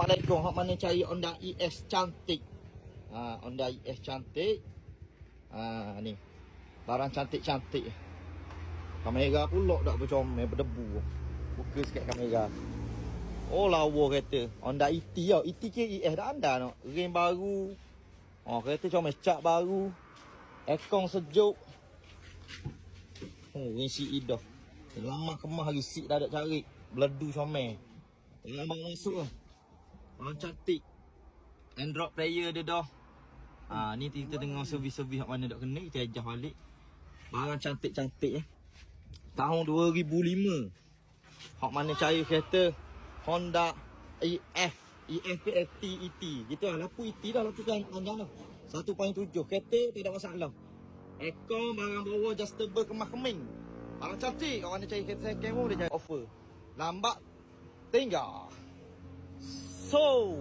Assalamualaikum. Hak mana cari Honda ES cantik. Honda ES cantik. Ni. Barang cantik-cantik. Kamera pula tak bercomel, berdebu. Buka sikit kamera. Oh, lawa kereta. Honda ET tau. ET ke ES dah anda nak. Rim baru. Kereta comel, cat baru. Aircon sejuk. Rim CE dah. Lama kemah lagi seat dah ada cari. Beledu comel. Abang masuk lah. Orang cantik. Android player dia dah. Ni kita tengok servis-servis kat mana dak kena. Kita ajah balik. Barang cantik-cantik tahun 2005. Hak mana cari kereta Honda EF. EF ke ET. Gitu lah. Lapu ET dah. Lapu kan panjang dah. 1.7. Kereta tidak masalah. Aircon, barang bawah adjustable, kemah-keming. Barang cantik. Orang mana cari kereta second pun dia cari offer. Lambat tinggal. So